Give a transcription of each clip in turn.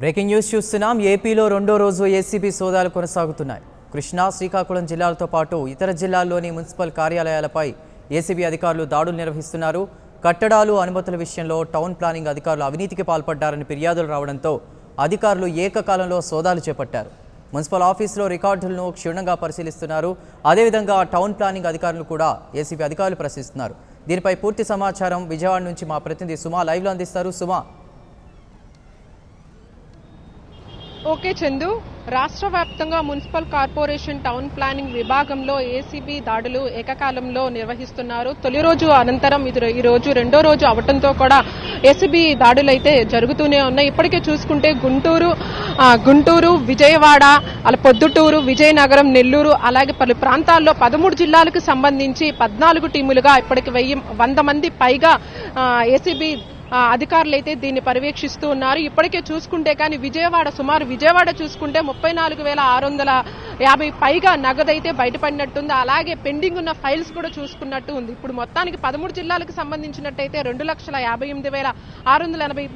Breaking news చూస్తున్నాం. ఏపీలో రెండో రోజు ఏసీబీ సోదాలు కొనసాగుతున్నాయి. కృష్ణా, శ్రీకాకుళం జిల్లాలతో పాటు ఇతర జిల్లాల్లోని మున్సిపల్ కార్యాలయాలపై ఏసీబీ అధికారులు దాడులు నిర్వహిస్తున్నారు. కట్టడాలు, అనుమతుల విషయంలో టౌన్ ప్లానింగ్ అధికారులు అవినీతికి పాల్పడ్డారని ఫిర్యాదులు రావడంతో అధికారులు ఏకకాలంలో సోదాలు చేపట్టారు. మున్సిపల్ ఆఫీసులో రికార్డులను క్షుణ్ణంగా పరిశీలిస్తున్నారు. అదేవిధంగా టౌన్ ప్లానింగ్ అధికారులు కూడా ఏసీబీ అధికారులు ప్రశ్నిస్తున్నారు. దీనిపై పూర్తి సమాచారం విజయవాడ నుంచి మా ప్రతినిధి సుమా లైవ్లో అందిస్తారు. సుమా. ఓకే చందు, రాష్ట్ర వ్యాప్తంగా మున్సిపల్ కార్పొరేషన్ టౌన్ ప్లానింగ్ విభాగంలో ఏసీబీ దాడులు ఏకకాలంలో నిర్వహిస్తున్నారు. తొలి రోజు అనంతరం ఈ రోజు రెండో రోజు అవడంతో కూడా ఏసీబీ దాడులు అయితే జరుగుతూనే ఉన్నాయి. ఇప్పటికే చూసుకుంటే గుంటూరు, విజయవాడ, అలా పొద్దుటూరు, విజయనగరం, నెల్లూరు, అలాగే పలు ప్రాంతాల్లో 13 జిల్లాలకు సంబంధించి 14 టీములుగా ఇప్పటికి 100 మంది పైగా ఏసీబీ అధికారులు అయితే దీన్ని పర్యవేక్షిస్తూ ఉన్నారు. ఇప్పటికే చూసుకుంటే కానీ విజయవాడ చూసుకుంటే 34,650 పైగా నగదైతే బయటపడినట్టుంది. అలాగే పెండింగ్ ఉన్న ఫైల్స్ కూడా చూసుకున్నట్టు ఉంది. ఇప్పుడు మొత్తానికి 13 జిల్లాలకు సంబంధించినట్టయితే 2,58,680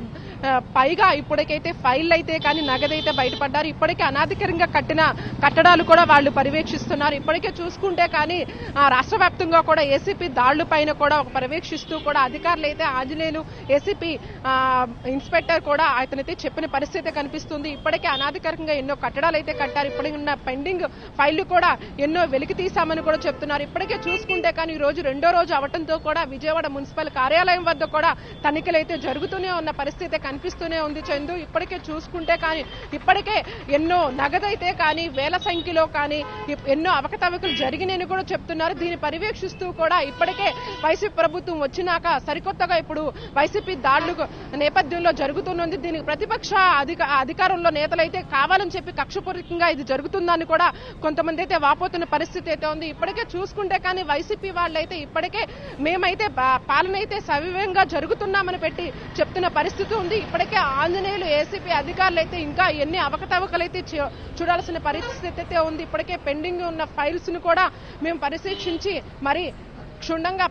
పైగా ఇప్పటికైతే ఫైల్ అయితే కానీ నగదైతే బయటపడ్డారు. ఇప్పటికే అనాధికారంగా కట్టిన కట్టడాలు కూడా వాళ్ళు పర్యవేక్షిస్తున్నారు. ఇప్పటికే చూసుకుంటే కానీ రాష్ట్ర వ్యాప్తంగా కూడా ఏసీపీ దాడుల పైన కూడా పర్యవేక్షిస్తూ కూడా అధికారులు అయితే ఆంజనేయులు ఏసీపీ ఇన్స్పెక్టర్ కూడా అతనైతే చెప్పిన పరిస్థితి కనిపిస్తుంది. ఇప్పటికే అనాధికారికంగా ఎన్నో కట్టడాలు అయితే కట్టారు. ఇప్పటికి ఉన్న పెండింగ్ ఫైళ్లు కూడా ఎన్నో వెలికి తీశామని కూడా చెప్తున్నారు. ఇప్పటికే చూసుకుంటే కానీ ఈ రోజు రెండో రోజు అవడంతో కూడా విజయవాడ మున్సిపల్ కార్యాలయం వద్ద కూడా తనిఖీలు అయితే జరుగుతూనే ఉన్న పరిస్థితి కనిపిస్తూనే ఉంది చందు. ఇప్పటికే చూసుకుంటే కానీ ఇప్పటికే ఎన్నో నగదైతే కానీ వేల సంఖ్యలో కానీ ఎన్నో అవకతవకలు జరిగినాయని కూడా చెప్తున్నారు. దీన్ని పర్యవేక్షిస్తూ కూడా ఇప్పటికే వైసీపీ ప్రభుత్వం వచ్చినాక సరికొత్తగా ఇప్పుడు వైసీపీ దాడులు నేపథ్యంలో జరుగుతున్నది. దీనికి ప్రతిపక్ష అధికారంలో నేతలైతే కావాలని చెప్పి కక్షపూరితంగా ఇది జరుగుతుందని కూడా కొంతమంది అయితే వాపోతున్న పరిస్థితి అయితే ఉంది. ఇప్పటికే చూసుకుంటే కానీ వైసీపీ వాళ్ళైతే ఇప్పటికే మేమైతే పాలన అయితే సవ్యంగా జరుగుతున్నామని పెట్టి చెప్తున్న పరిస్థితి ఉంది. ఇప్పటికే ఆంజనేయులు ఏసీపీ అధికారులు అయితే ఇంకా ఎన్ని అవకతవకలైతే చూడాల్సిన పరిస్థితి అయితే ఉంది. ఇప్పటికే పెండింగ్ ఉన్న ఫైల్స్ ను కూడా మేము పరిశీలించి మరి క్షుణ్ణంగా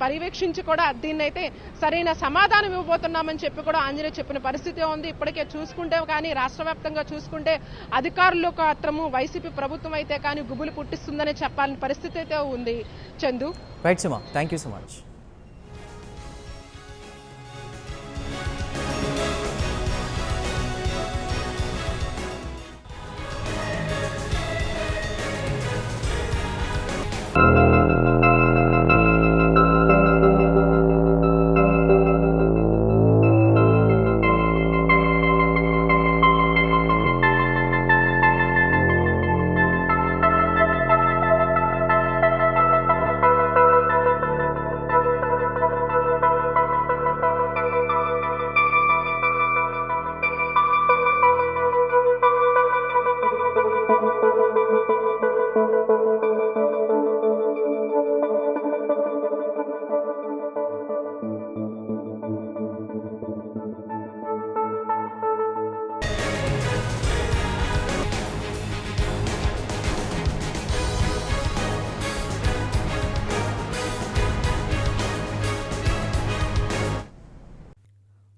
పర్యవేక్షించి కూడా దీన్నైతే సరైన సమాధానం ఇవ్వబోతున్నామని చెప్పి కూడా ఆంజనేయ చెప్పిన పరిస్థితి ఉంది. ఇప్పటికే చూసుకుంటే కానీ రాష్ట్ర వ్యాప్తంగా చూసుకుంటే అధికారులకు మాత్రము వైసీపీ ప్రభుత్వం అయితే కానీ గుబులు పుట్టిస్తుందని చెప్పాలని పరిస్థితి అయితే ఉంది Chandu. Right Suma, thank you so much.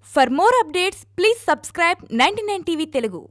For more updates, please subscribe 99 TV Telugu.